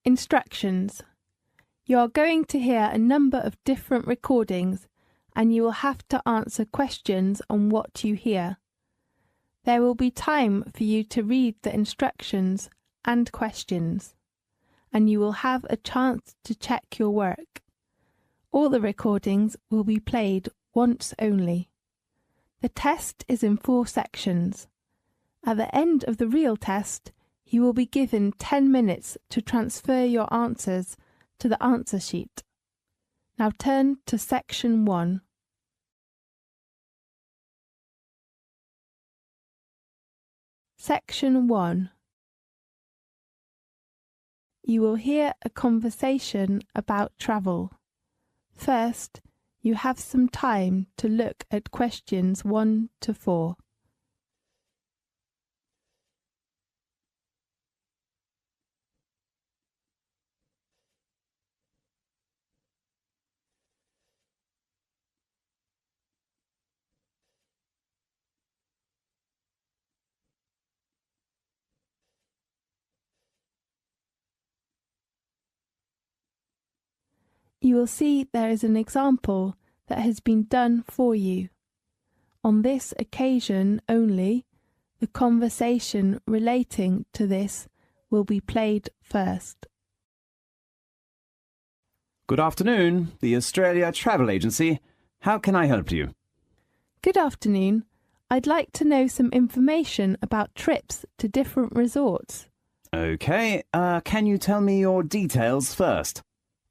Instructions. You are going to hear a number of different recordings and you will have to answer questions on what you hear. There will be time for you to read the instructions and questions, and you will have a chance to check your work. All the recordings will be played once only. The test is in 4 sections. At the end of the real test, you will be given 10 minutes to transfer your answers to the answer sheet. Now turn to section 1. Section 1. You will hear a conversation about travel. First, you have some time to look at questions 1 to 4. You will see there is an example that has been done for you. On this occasion only, the conversation relating to this will be played first. Good afternoon, the Australia Travel Agency. How can I help you? Good afternoon. I'd like to know some information about trips to different resorts. Okay, can you tell me your details first?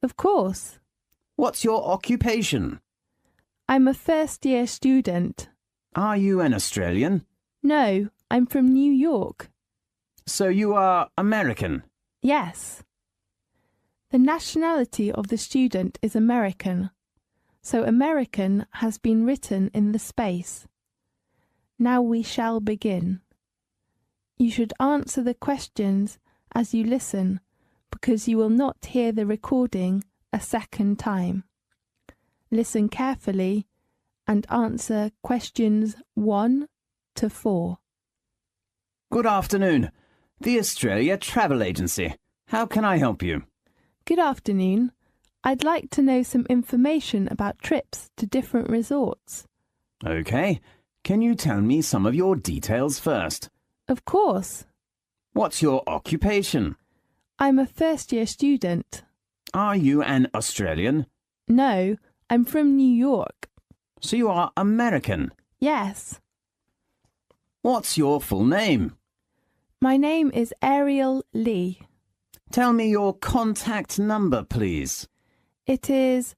Of course. What's your occupation? I'm a first-year student. Are you an Australian? No, I'm from New York. So you are American? Yes. The nationality of the student is American, so American has been written in the space. Now we shall begin. You should answer the questions as you listen, because you will not hear the recording a second time. Listen carefully and answer questions 1 to 4. Good afternoon, the Australia Travel Agency. How can I help you? Good afternoon. I'd like to know some information about trips to different resorts. Okay, can you tell me some of your details first? Of course. What's your occupation? I'm a first-year student. Are you an Australian? No, I'm from New York. So you are American? Yes. What's your full name? My name is Ariel Lee. Tell me your contact number, please. It is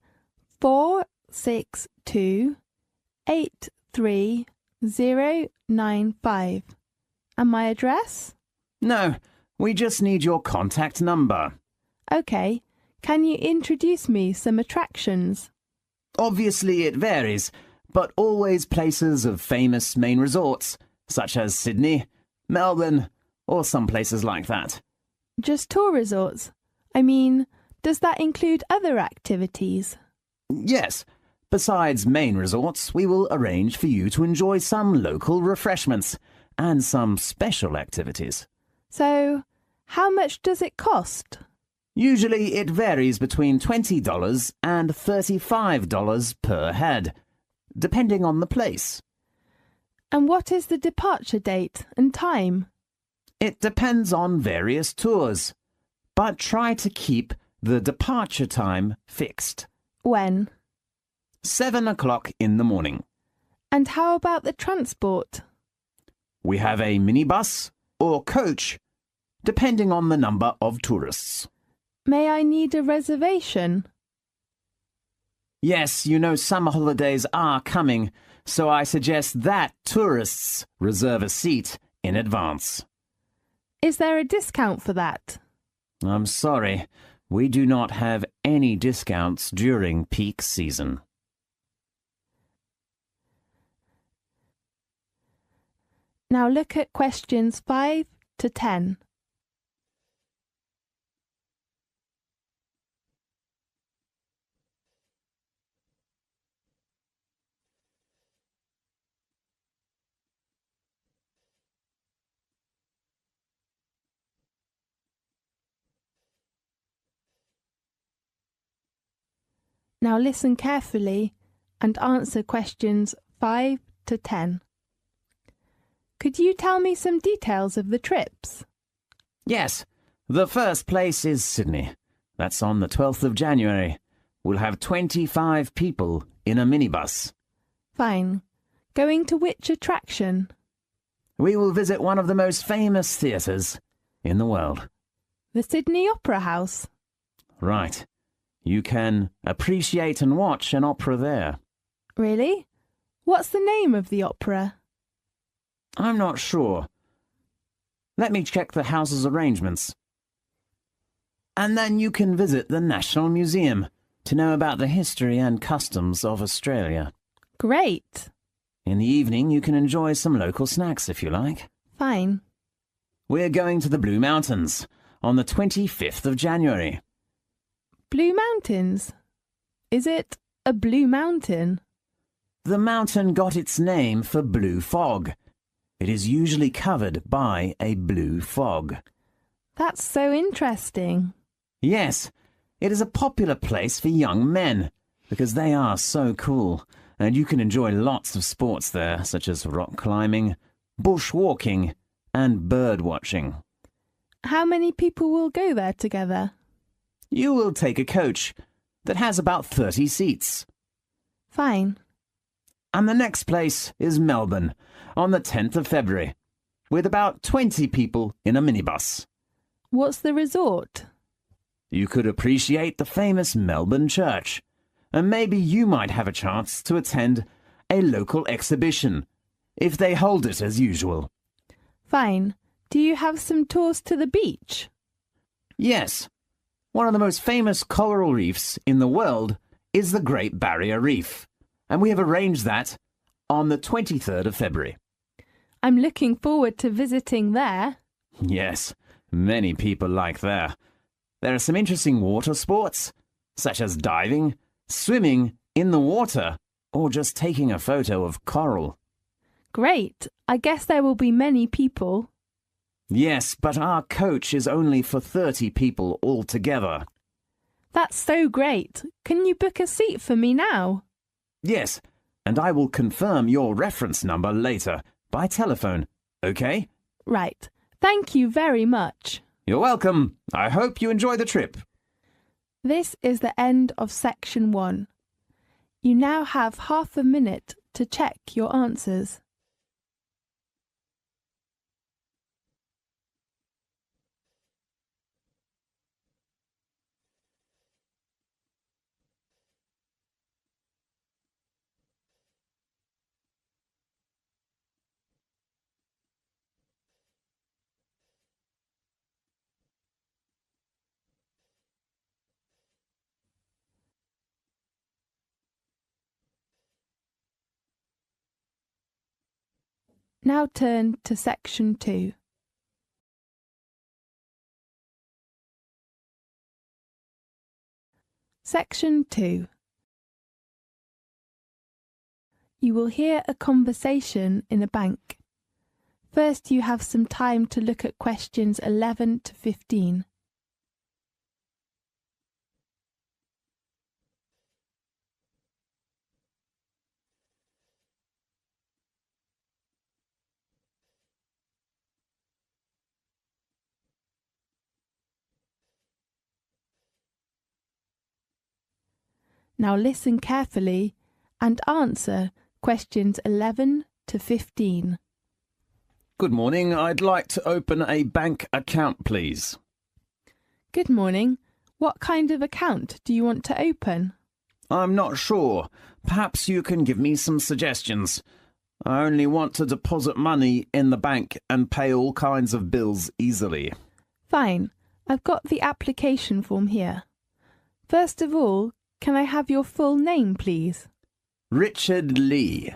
462-83095. And my address? No, we just need your contact number. Okay. Can you introduce me some attractions? Obviously it varies, but always places of famous main resorts, such as Sydney, Melbourne, or some places like that. Just tour resorts? I mean, does that include other activities? Yes. Besides main resorts, we will arrange for you to enjoy some local refreshments and some special activities. So, how much does it cost? Usually it varies between $20 and $35 per head, depending on the place. And what is the departure date and time? It depends on various tours, but try to keep the departure time fixed. When? 7 o'clock in the morning. And how about the transport? We have a minibus or coach, depending on the number of tourists. May I need a reservation? Yes, you know summer holidays are coming, so I suggest that tourists reserve a seat in advance. Is there a discount for that? I'm sorry, we do not have any discounts during peak season. Now look at questions 5 to 10. Now listen carefully and answer questions 5 to 10. Could you tell me some details of the trips? Yes, the first place is Sydney. That's on the 12th of January. We'll have 25 people in a minibus. Fine. Going to which attraction? We will visit one of the most famous theatres in the world. The Sydney Opera House. Right. You can appreciate and watch an opera there. Really? What's the name of the opera? I'm not sure. Let me check the house's arrangements. And then you can visit the National Museum to know about the history and customs of Australia. Great. In the evening, you can enjoy some local snacks if you like. Fine. We're going to the Blue Mountains on the 25th of January. Blue Mountains? Is it a blue mountain? The mountain got its name for blue fog. It is usually covered by a blue fog. That's so interesting. Yes, it is a popular place for young men because they are so cool, and you can enjoy lots of sports there, such as rock climbing, bushwalking, and bird watching. How many people will go there together? You will take a coach that has about 30 seats. Fine. And the next place is Melbourne on the 10th of February, with about 20 people in a minibus. What's the resort? You could appreciate the famous Melbourne Church, and maybe you might have a chance to attend a local exhibition, if they hold it as usual. Fine. Do you have some tours to the beach? Yes. One of the most famous coral reefs in the world is the Great Barrier Reef, and we have arranged that on the 23rd of February. I'm looking forward to visiting there. Yes, many people like there. There are some interesting water sports, such as diving, swimming in the water, or just taking a photo of coral. Great. I guess there will be many people. Yes, but our coach is only for 30 people altogether. That's so great. Can you book a seat for me now? Yes, and I will confirm your reference number later by telephone, okay? Right. Thank you very much. You're welcome. I hope you enjoy the trip. This is the end of section 1. You now have half a minute to check your answers. Now turn to section 2. Section 2. You will hear a conversation in a bank. First, you have some time to look at questions 11 to 15. Now listen carefully and answer questions 11 to 15. Good morning. I'd like to open a bank account, please. Good morning. What kind of account do you want to open? I'm not sure. Perhaps you can give me some suggestions. I only want to deposit money in the bank and pay all kinds of bills easily. Fine. I've got the application form here. First of all, can I have your full name, please? Richard Lee.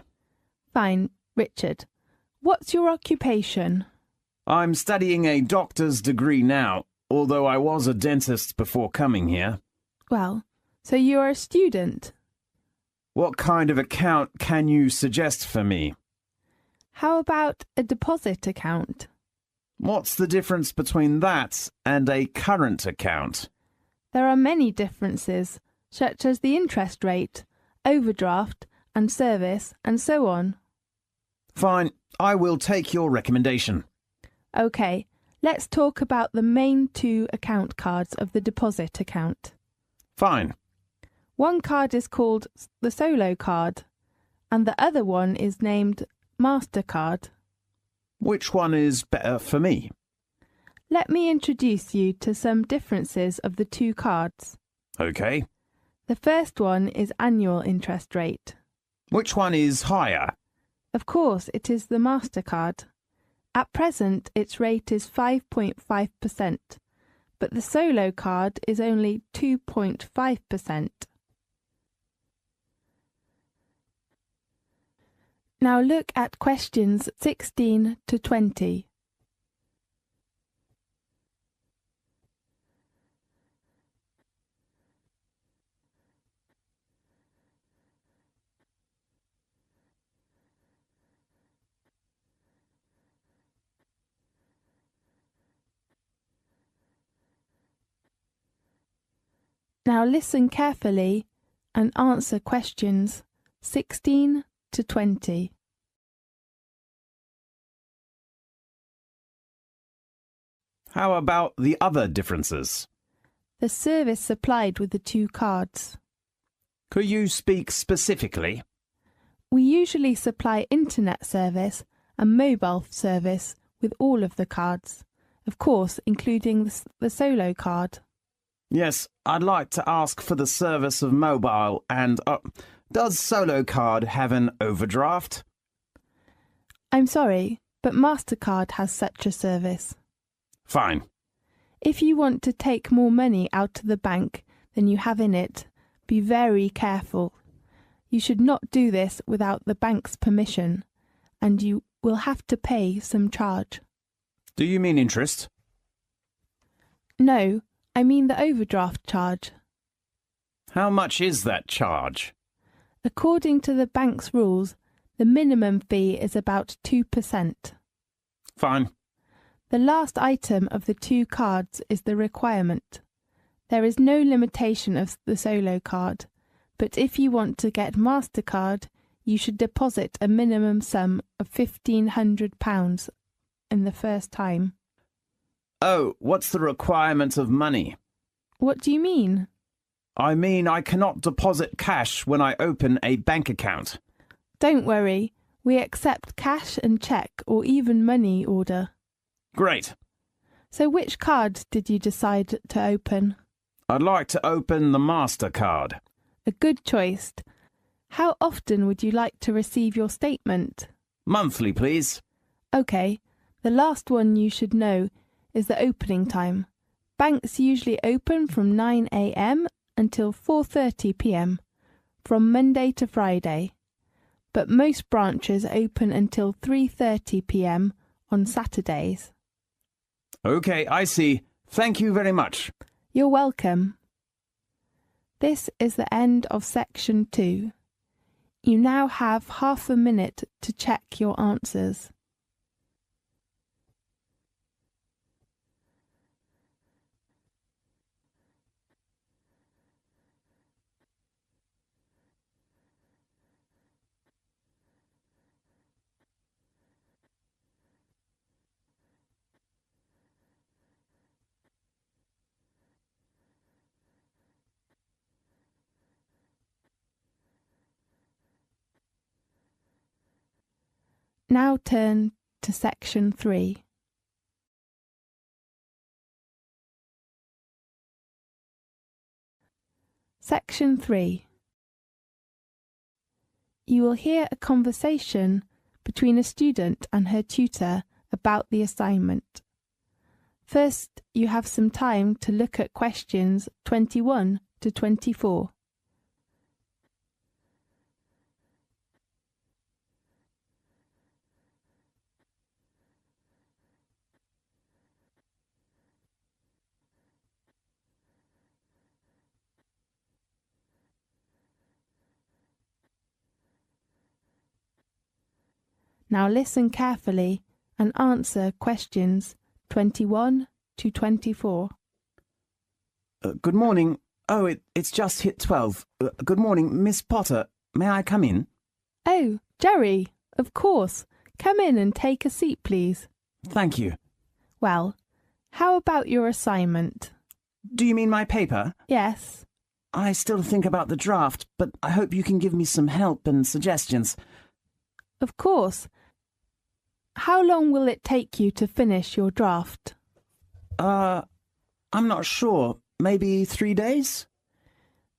Fine, Richard. What's your occupation? I'm studying a doctor's degree now, although I was a dentist before coming here. Well, so you're a student. What kind of account can you suggest for me? How about a deposit account? What's the difference between that and a current account? There are many differences, such as the interest rate, overdraft and service, and so on. Fine, I will take your recommendation. OK, let's talk about the main two account cards of the deposit account. Fine. One card is called the Solo card, and the other one is named MasterCard. Which one is better for me? Let me introduce you to some differences of the two cards. OK. The first one is annual interest rate. Which one is higher? Of course, it is the MasterCard. At present, its rate is 5.5%, but the Solo card is only 2.5%. Now look at questions 16 to 20. Now listen carefully and answer questions 16 to 20. How about the other differences? The service supplied with the two cards. Could you speak specifically? We usually supply internet service and mobile service with all of the cards, of course including the Solo card. Yes, I'd like to ask for the service of mobile and... does Solo card have an overdraft? I'm sorry, but MasterCard has such a service. Fine. If you want to take more money out of the bank than you have in it, be very careful. You should not do this without the bank's permission, and you will have to pay some charge. Do you mean interest? No, I mean the overdraft charge. How much is that charge? According to the bank's rules, the minimum fee is about 2%. Fine. The last item of the two cards is the requirement. There is no limitation of the Solo card, but if you want to get MasterCard, you should deposit a minimum sum of £1,500 in the first time. Oh, what's the requirement of money? What do you mean? I mean I cannot deposit cash when I open a bank account. Don't worry, we accept cash and cheque or even money order. Great. So which card did you decide to open? I'd like to open the MasterCard. A good choice. How often would you like to receive your statement? Monthly, please. OK, the last one you should know is the opening time. Banks usually open from 9 a.m. until 4:30 p.m. from Monday to Friday, but most branches open until 3:30 p.m. on Saturdays. OK, I see. Thank you very much. You're welcome. This is the end of section 2. You now have half a minute to check your answers. Now turn to section 3. Section 3. You will hear a conversation between a student and her tutor about the assignment. First, you have some time to look at questions 21 to 24. Now listen carefully and answer questions 21 to 24. Good morning. Oh, it's just hit 12. Good morning, Miss Potter. May I come in? Oh, Jerry, of course. Come in and take a seat, please. Thank you. Well, how about your assignment? Do you mean my paper? Yes. I still think about the draft, but I hope you can give me some help and suggestions. Of course. How long will it take you to finish your draft? I'm not sure. Maybe 3 days?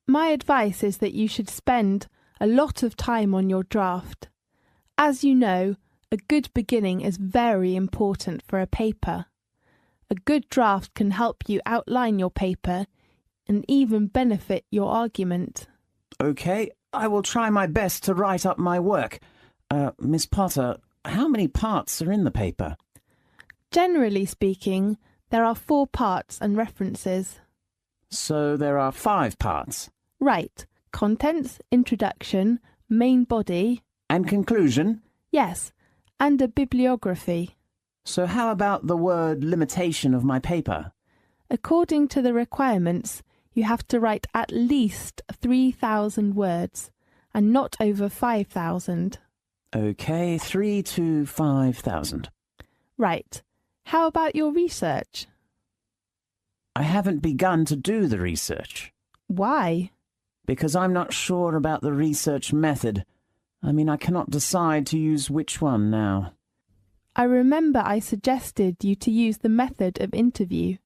My advice is that you should spend a lot of time on your draft. As you know, a good beginning is very important for a paper. A good draft can help you outline your paper and even benefit your argument. Okay, I will try my best to write up my work. Miss Potter, how many parts are in the paper? Generally speaking, there are 4 parts and references. So there are 5 parts. Right. Contents, introduction, main body. And conclusion? Yes, and a bibliography. So how about the word limitation of my paper? According to the requirements, you have to write at least 3,000 words, and not over 5,000. Okay, 3 to 5,000. Right. How about your research? I haven't begun to do the research. Why? Because I'm not sure about the research method. I cannot decide to use which one now. I remember I suggested you to use the method of interview.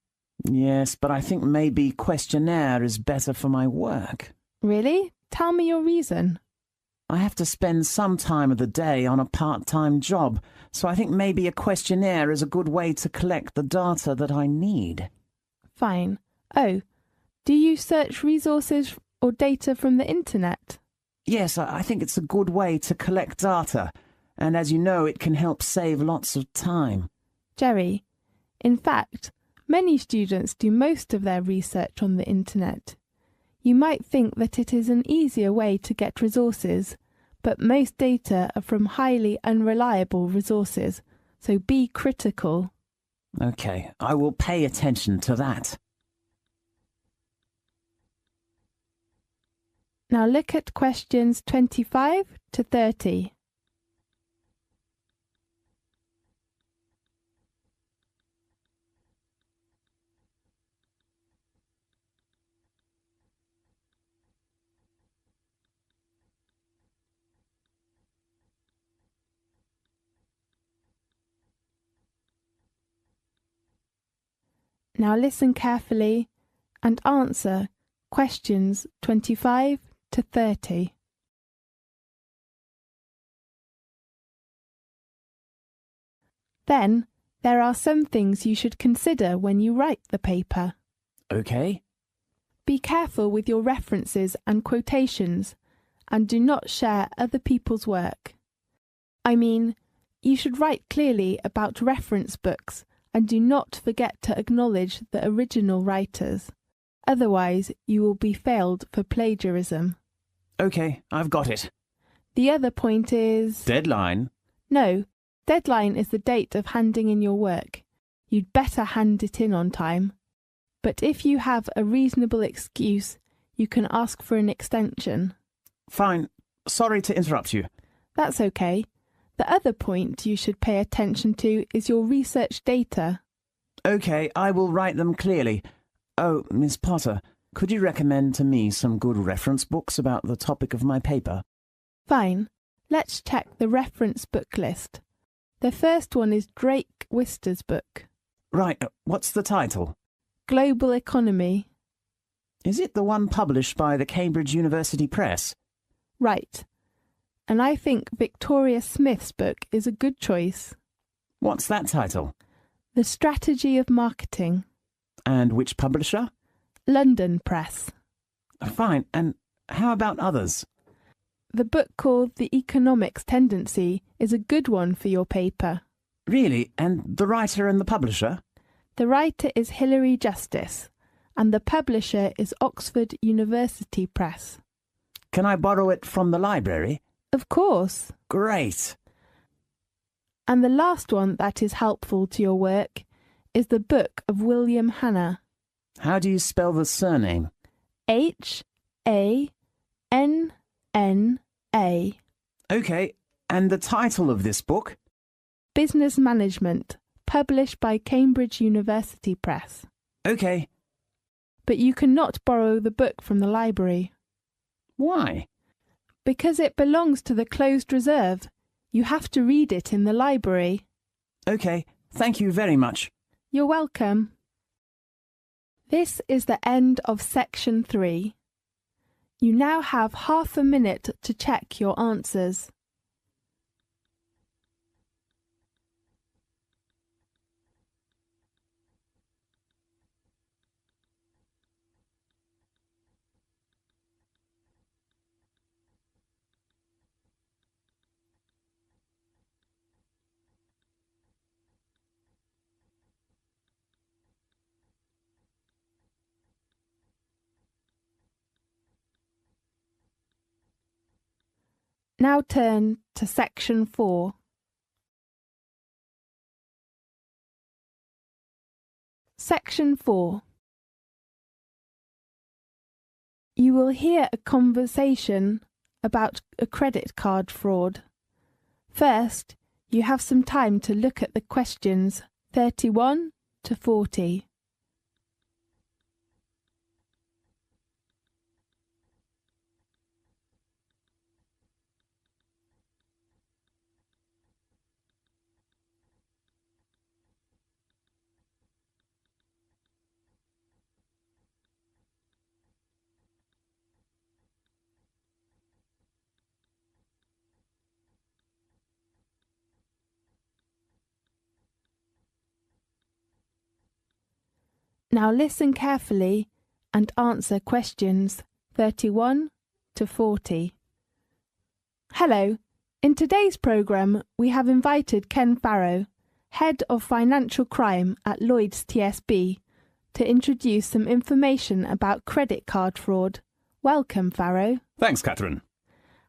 Yes, but I think maybe questionnaire is better for my work. Really? Tell me your reason. I have to spend some time of the day on a part-time job, so I think maybe a questionnaire is a good way to collect the data that I need. Fine. Oh, do you search resources or data from the internet? Yes, I think it's a good way to collect data, and as you know, it can help save lots of time. Jerry, in fact, many students do most of their research on the internet. You might think that it is an easier way to get resources, but most data are from highly unreliable resources, so be critical. Okay, I will pay attention to that. Now look at questions 25 to 30. Now listen carefully and answer questions 25 to 30. Then, there are some things you should consider when you write the paper. Okay. Be careful with your references and quotations, and do not share other people's work. You should write clearly about reference books and do not forget to acknowledge the original writers. Otherwise, you will be failed for plagiarism. Okay, I've got it. The other point is... Deadline? No, deadline is the date of handing in your work. You'd better hand it in on time. But if you have a reasonable excuse, you can ask for an extension. Fine. Sorry to interrupt you. That's okay. The other point you should pay attention to is your research data. Okay, I will write them clearly. Oh, Miss Potter, could you recommend to me some good reference books about the topic of my paper? Fine. Let's check the reference book list. The first one is Drake Wister's book. Right, what's the title? Global Economy. Is it the one published by the Cambridge University Press? Right. And I think Victoria Smith's book is a good choice. What's that title? The Strategy of Marketing. And which publisher? London Press. Fine, and how about others? The book called The Economics Tendency is a good one for your paper. Really? And the writer and the publisher? The writer is Hilary Justice, and the publisher is Oxford University Press. Can I borrow it from the library? Of course. Great. And the last one that is helpful to your work is the book of William Hanna. How do you spell the surname? H-A-N-N-A. OK, and the title of this book? Business Management, published by Cambridge University Press. OK. But you cannot borrow the book from the library. Why? Because it belongs to the closed reserve. You have to read it in the library. OK, thank you very much. You're welcome. This is the end of section 3. You now have half a minute to check your answers. Now turn to section 4. Section 4. You will hear a conversation about a credit card fraud. First, you have some time to look at the questions 31 to 40. Now listen carefully and answer questions 31 to 40. Hello. In today's programme, we have invited Ken Farrow, Head of Financial Crime at Lloyds TSB, to introduce some information about credit card fraud. Welcome, Farrow. Thanks, Catherine.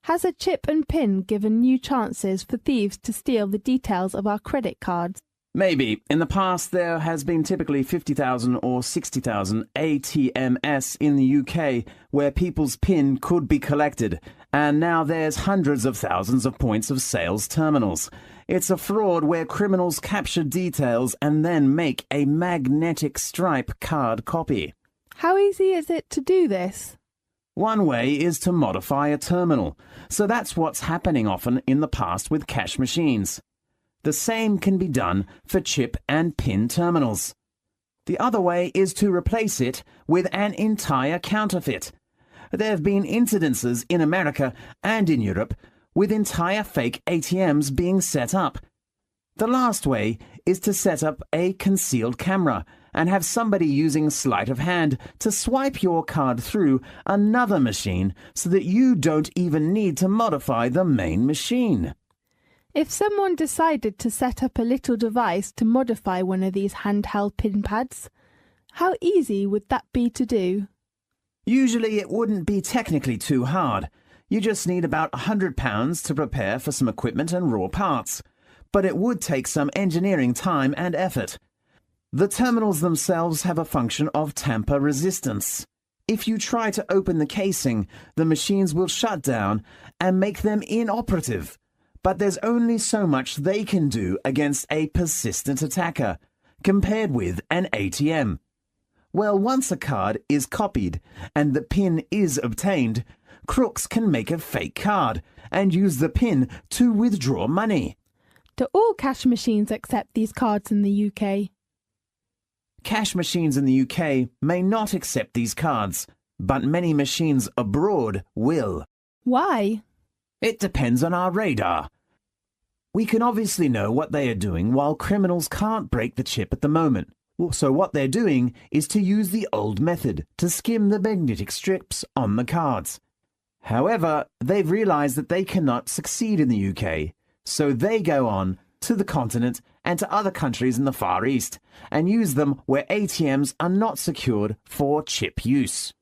Has a chip and PIN given new chances for thieves to steal the details of our credit cards? Maybe. In the past, there has been typically 50,000 or 60,000 ATMs in the UK where people's PIN could be collected, and now there's hundreds of thousands of points of sales terminals. It's a fraud where criminals capture details and then make a magnetic stripe card copy. How easy is it to do this? One way is to modify a terminal, so that's what's happening often in the past with cash machines. The same can be done for chip and PIN terminals. The other way is to replace it with an entire counterfeit. There have been incidences in America and in Europe with entire fake ATMs being set up. The last way is to set up a concealed camera and have somebody using sleight of hand to swipe your card through another machine so that you don't even need to modify the main machine. If someone decided to set up a little device to modify one of these handheld PIN pads, how easy would that be to do? Usually it wouldn't be technically too hard. You just need about £100 to prepare for some equipment and raw parts. But it would take some engineering time and effort. The terminals themselves have a function of tamper resistance. If you try to open the casing, the machines will shut down and make them inoperative. But there's only so much they can do against a persistent attacker, compared with an ATM. Well, once a card is copied and the PIN is obtained, crooks can make a fake card and use the PIN to withdraw money. Do all cash machines accept these cards in the UK? Cash machines in the UK may not accept these cards, but many machines abroad will. Why? It depends on our radar. We can obviously know what they are doing while criminals can't break the chip at the moment. So what they're doing is to use the old method to skim the magnetic strips on the cards. However, they've realized that they cannot succeed in the UK, so they go on to the continent and to other countries in the Far East and use them where ATMs are not secured for chip use.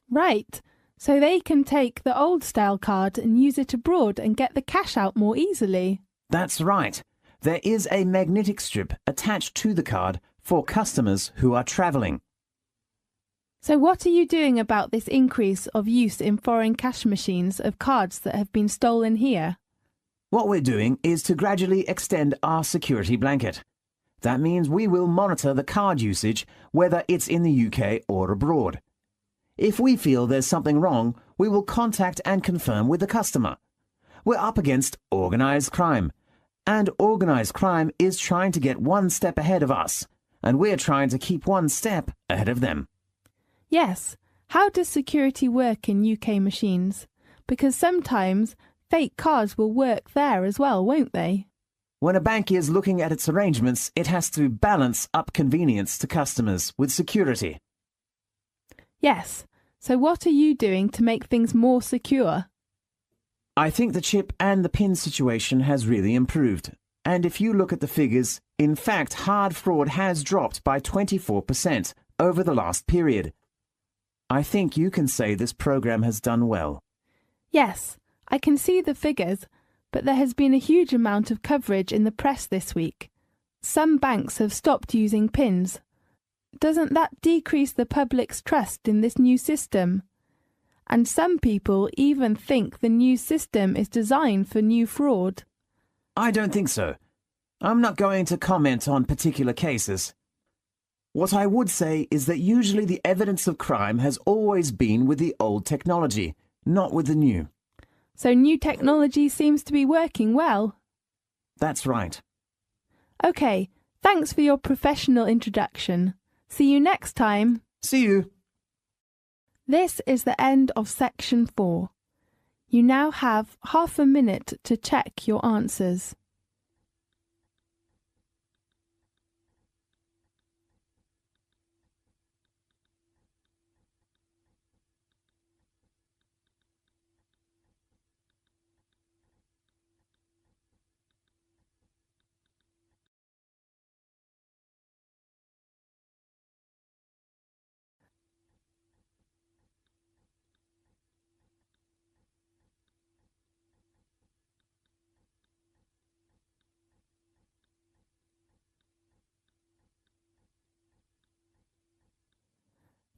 Right. So they can take the old-style card and use it abroad and get the cash out more easily. That's right. There is a magnetic strip attached to the card for customers who are travelling. So what are you doing about this increase of use in foreign cash machines of cards that have been stolen here? What we're doing is to gradually extend our security blanket. That means we will monitor the card usage, whether it's in the UK or abroad. If we feel there's something wrong, we will contact and confirm with the customer. We're up against organised crime, and organised crime is trying to get one step ahead of us, and we're trying to keep one step ahead of them. Yes. How does security work in UK machines? Because sometimes fake cards will work there as well, won't they? When a bank is looking at its arrangements, it has to balance up convenience to customers with security. Yes. So what are you doing to make things more secure? I think the chip and the PIN situation has really improved. And if you look at the figures, in fact, hard fraud has dropped by 24% over the last period. I think you can say this program has done well. Yes, I can see the figures, but there has been a huge amount of coverage in the press this week. Some banks have stopped using PINs. Doesn't that decrease the public's trust in this new system? And some people even think the new system is designed for new fraud. I don't think so. I'm not going to comment on particular cases. What I would say is that usually the evidence of crime has always been with the old technology, not with the new. So new technology seems to be working well. That's right. OK, thanks for your professional introduction. See you next time. See you. This is the end of section 4. You now have half a minute to check your answers.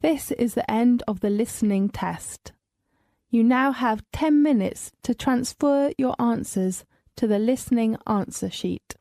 This is the end of the listening test. You now have 10 minutes to transfer your answers to the listening answer sheet.